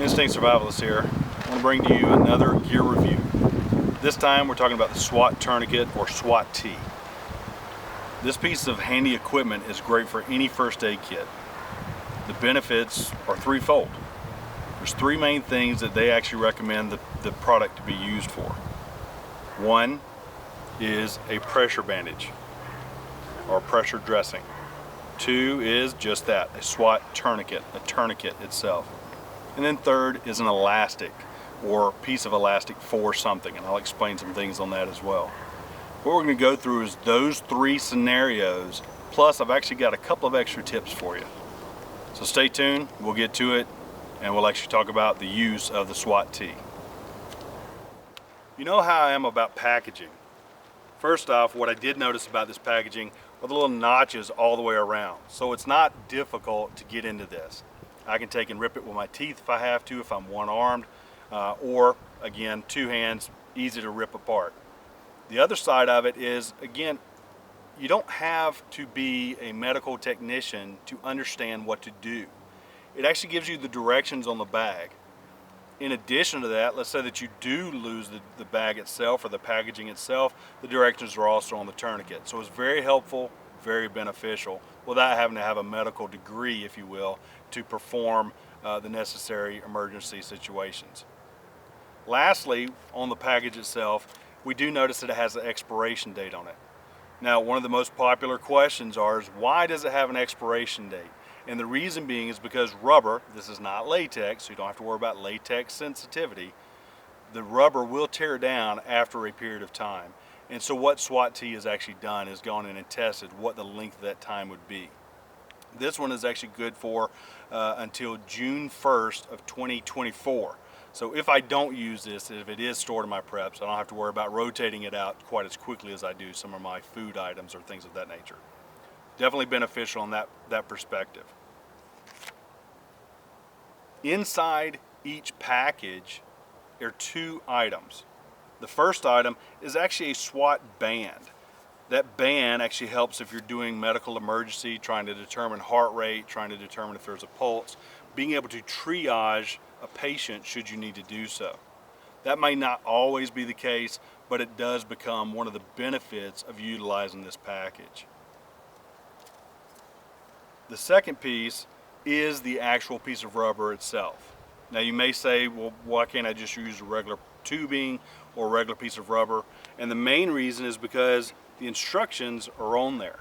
Instinct Survivalist here. I want to bring to you another gear review. This time we're talking about the Swat Tourniquet, or Swat-T. This piece of handy equipment is great for any first aid kit. The benefits are threefold. There's three main things that they actually recommend the product to be used for. One is a pressure bandage or pressure dressing. Two is just that, a Swat tourniquet, a tourniquet itself. And then third is an elastic or piece of elastic for something, and I'll explain some things on that as well. What we're going to go through is those three scenarios, plus I've actually got a couple of extra tips for you. So stay tuned, we'll get to it, and we'll actually talk about the use of the Swat-T. You know how I am about packaging. First off, what I did notice about this packaging are the little notches all the way around. So it's not difficult to get into this. I can take and rip it with my teeth if I have to, if I'm one-armed, or again, two hands, easy to rip apart. The other side of it is, again, you don't have to be a medical technician to understand what to do. It actually gives you the directions on the bag. In addition to that, let's say that you do lose the bag itself or the packaging itself, the directions are also on the tourniquet. So it's very helpful, very beneficial, without having to have a medical degree, if you will, to perform the necessary emergency situations. Lastly, on the package itself, we do notice that it has an expiration date on it. Now, one of the most popular questions is why does it have an expiration date? And the reason being is because rubber, this is not latex, so you don't have to worry about latex sensitivity, the rubber will tear down after a period of time. And so what Swat-T has actually done is gone in and tested what the length of that time would be. This one is actually good for until June 1st of 2024. So if I don't use this, if it is stored in my preps, I don't have to worry about rotating it out quite as quickly as I do some of my food items or things of that nature. Definitely beneficial in that perspective. Inside each package are two items. The first item is actually a Swat Band. That band actually helps if you're doing medical emergency, trying to determine heart rate, trying to determine if there's a pulse, being able to triage a patient should you need to do so. That may not always be the case, but it does become one of the benefits of utilizing this package. The second piece is the actual piece of rubber itself. Now you may say, well, why can't I just use a regular tubing or a regular piece of rubber? And the main reason is because the instructions are on there.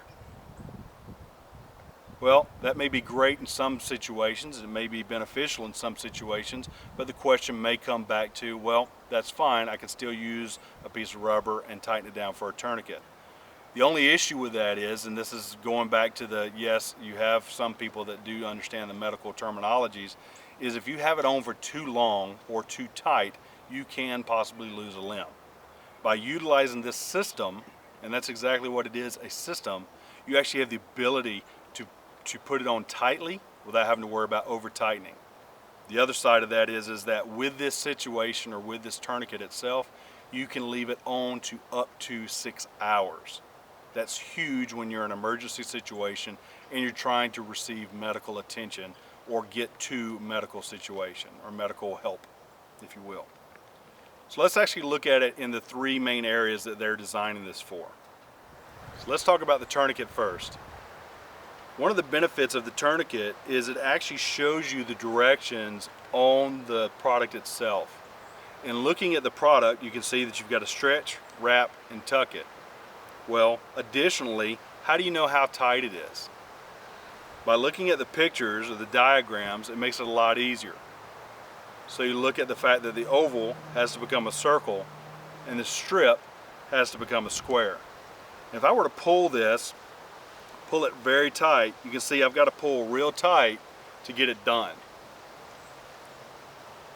Well, that may be great in some situations, it may be beneficial in some situations, but the question may come back to, well, that's fine, I can still use a piece of rubber and tighten it down for a tourniquet. The only issue with that is, and this is going back to the, yes, you have some people that do understand the medical terminologies, is if you have it on for too long or too tight, you can possibly lose a limb. By utilizing this system, and that's exactly what it is, a system, you actually have the ability to put it on tightly without having to worry about over tightening. The other side of that is that with this situation or with this tourniquet itself, you can leave it on to up to 6 hours. That's huge when you're in an emergency situation and you're trying to receive medical attention or get to medical situation or medical help, if you will. So let's actually look at it in the three main areas that they're designing this for. So let's talk about the tourniquet first. One of the benefits of the tourniquet is it actually shows you the directions on the product itself. In looking at the product, you can see that you've got to stretch, wrap, and tuck it. Well, additionally, how do you know how tight it is? By looking at the pictures or the diagrams, it makes it a lot easier. So you look at the fact that the oval has to become a circle and the strip has to become a square. And if I were to pull this, pull it very tight, you can see I've got to pull real tight to get it done.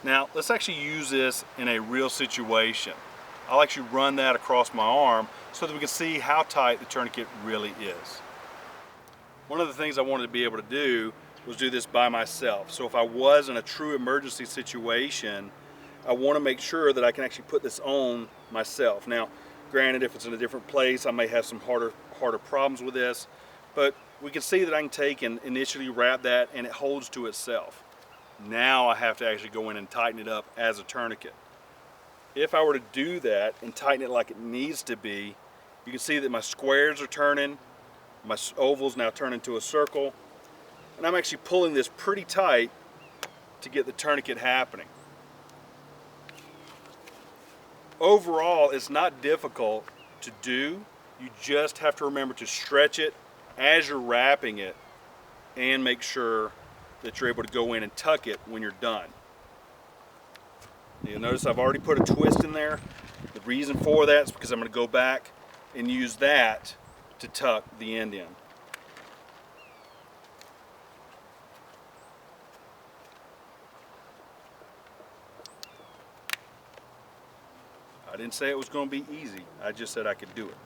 Now let's actually use this in a real situation. I'll actually run that across my arm so that we can see how tight the tourniquet really is. One of the things I wanted to be able to do was do this by myself. So if I was in a true emergency situation, I want to make sure that I can actually put this on myself. Now, granted, if it's in a different place, I may have some harder problems with this, but we can see that I can take and initially wrap that and it holds to itself. Now I have to actually go in and tighten it up as a tourniquet. If I were to do that and tighten it like it needs to be, you can see that my squares are turning, my ovals now turn into a circle, and I'm actually pulling this pretty tight to get the tourniquet happening. Overall, it's not difficult to do. You just have to remember to stretch it as you're wrapping it and make sure that you're able to go in and tuck it when you're done. You'll notice I've already put a twist in there. The reason for that is because I'm going to go back and use that to tuck the end in. I didn't say it was going to be easy. I just said I could do it.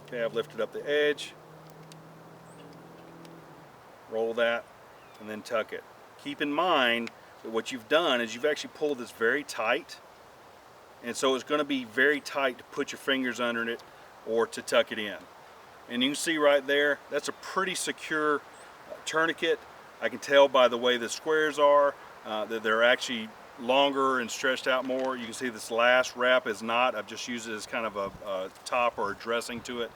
Okay, I've lifted up the edge. Roll that and then tuck it. Keep in mind that what you've done is you've actually pulled this very tight, and so it's going to be very tight to put your fingers under it or to tuck it in. And you can see right there, that's a pretty secure tourniquet. I can tell by the way the squares are that they're actually longer and stretched out more. You can see this last wrap is not. I've just used it as kind of a top or a dressing to it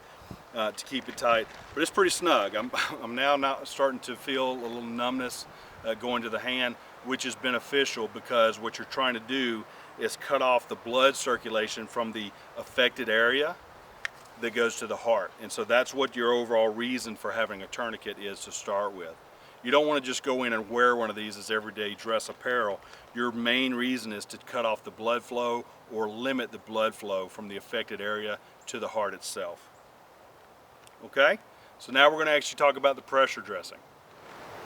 to keep it tight, but it's pretty snug. I'm now starting to feel a little numbness going to the hand, which is beneficial because what you're trying to do is cut off the blood circulation from the affected area that goes to the heart. And so that's what your overall reason for having a tourniquet is to start with. You don't want to just go in and wear one of these as everyday dress apparel. Your main reason is to cut off the blood flow or limit the blood flow from the affected area to the heart itself. Okay, so now we're going to actually talk about the pressure dressing.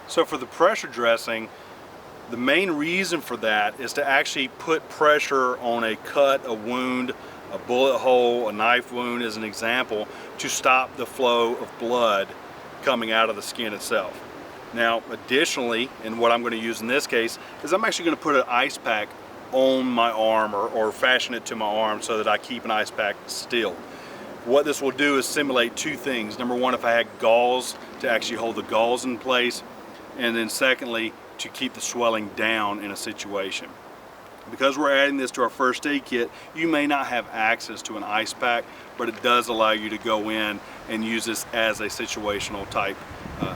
So for the pressure dressing, the main reason for that is to actually put pressure on a cut, a wound, a bullet hole, a knife wound as an example, to stop the flow of blood coming out of the skin itself. Now additionally, and what I'm going to use in this case, is I'm actually going to put an ice pack on my arm or fashion it to my arm so that I keep an ice pack still. What this will do is simulate two things. Number one, if I had gauze, to actually hold the gauze in place, and then secondly, to keep the swelling down in a situation. Because we're adding this to our first aid kit, you may not have access to an ice pack, but it does allow you to go in and use this as a situational type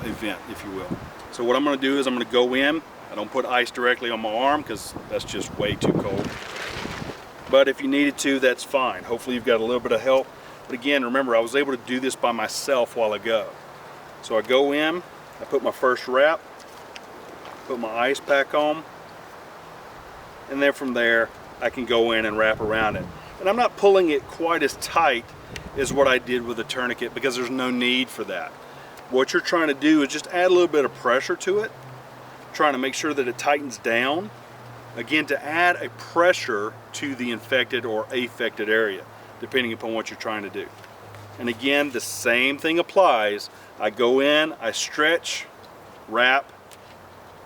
event, if you will. So what I'm going to do is I'm going to go in. I don't put ice directly on my arm because that's just way too cold. But if you needed to, that's fine. Hopefully you've got a little bit of help. But again, remember, I was able to do this by myself while ago. So I go in, I put my first wrap, put my ice pack on, and then from there I can go in and wrap around it. And I'm not pulling it quite as tight as what I did with the tourniquet because there's no need for that. What you're trying to do is just add a little bit of pressure to it, trying to make sure that it tightens down, again, to add a pressure to the infected or affected area, depending upon what you're trying to do. And again, the same thing applies. I go in, I stretch, wrap,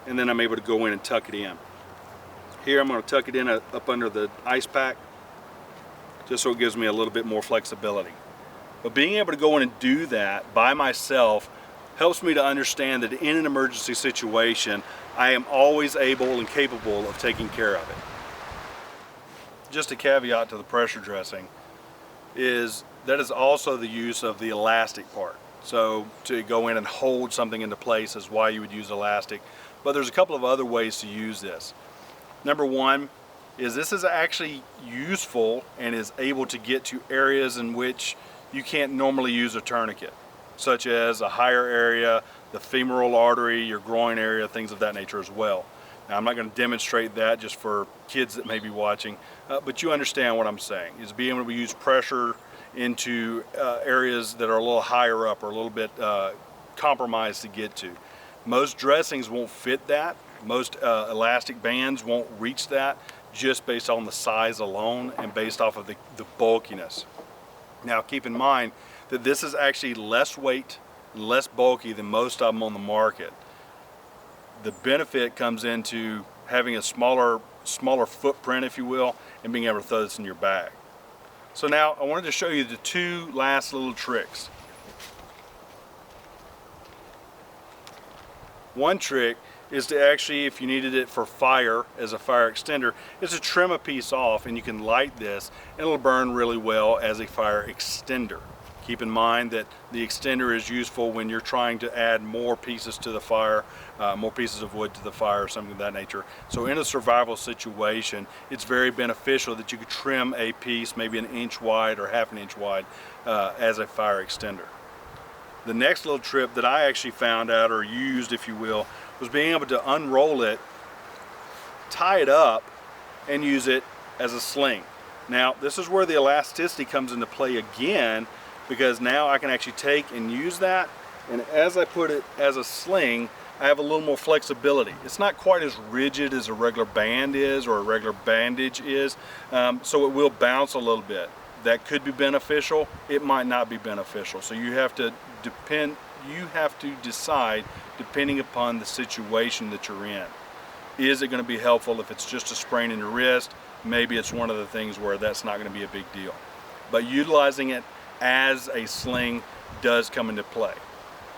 and then I'm able to go in and tuck it in. Here I'm going to tuck it in up under the ice pack, just so it gives me a little bit more flexibility. But being able to go in and do that by myself helps me to understand that in an emergency situation, I am always able and capable of taking care of it. Just a caveat to the pressure dressing is that is also the use of the elastic part. So to go in and hold something into place is why you would use elastic. But there's a couple of other ways to use this. Number one is this is actually useful and is able to get to areas in which you can't normally use a tourniquet, such as a higher area, the femoral artery, your groin area, things of that nature as well. Now I'm not going to demonstrate that just for kids that may be watching, but you understand what I'm saying, is being able to use pressure into areas that are a little higher up or a little bit compromised to get to. Most dressings won't fit that. Most elastic bands won't reach that just based on the size alone and based off of the bulkiness. Now keep in mind that this is actually less weight and less bulky than most of them on the market. The benefit comes into having a smaller footprint, if you will, and being able to throw this in your bag. So now I wanted to show you the two last little tricks. One trick is to actually, if you needed it for fire as a fire extender, is to trim a piece off, and you can light this and it'll burn really well as a fire extender. Keep in mind that the extender is useful when you're trying to add more pieces to the fire, more pieces of wood to the fire, or something of that nature. So in a survival situation, it's very beneficial that you could trim a piece, maybe 1 inch wide or 1/2 inch wide, as a fire extender. The next little trip that I actually found out, or used if you will, was being able to unroll it, tie it up, and use it as a sling. Now this is where the elasticity comes into play again, because now I can actually take and use that, and as I put it as a sling, I have a little more flexibility. It's not quite as rigid as a regular band is or a regular bandage is, so it will bounce a little bit. That could be beneficial, it might not be beneficial. So you have to decide depending upon the situation that you're in. Is it going to be helpful if it's just a sprain in your wrist? Maybe it's one of the things where that's not going to be a big deal. But utilizing it as a sling does come into play.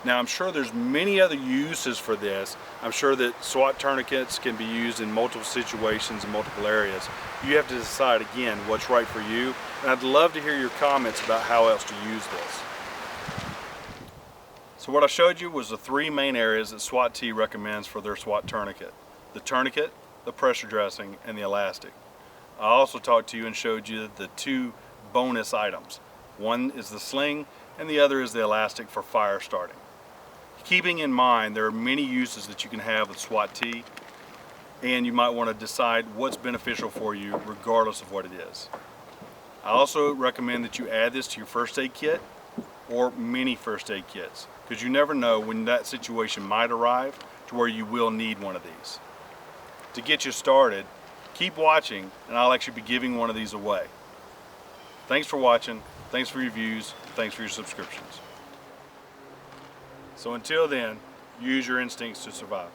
Now I'm sure there's many other uses for this. I'm sure that SWAT tourniquets can be used in multiple situations in multiple areas. You have to decide again what's right for you, and I'd love to hear your comments about how else to use this. So what I showed you was the 3 main areas that Swat-T recommends for their SWAT tourniquet. The tourniquet, the pressure dressing, and the elastic. I also talked to you and showed you the 2 bonus items. One is the sling, and the other is the elastic for fire starting. Keeping in mind there are many uses that you can have with Swat-T, and you might want to decide what's beneficial for you regardless of what it is. I also recommend that you add this to your first aid kit or many first aid kits, because you never know when that situation might arrive to where you will need one of these. To get you started, keep watching and I'll actually be giving one of these away. Thanks for watching, thanks for your views, thanks for your subscriptions. So until then, use your instincts to survive.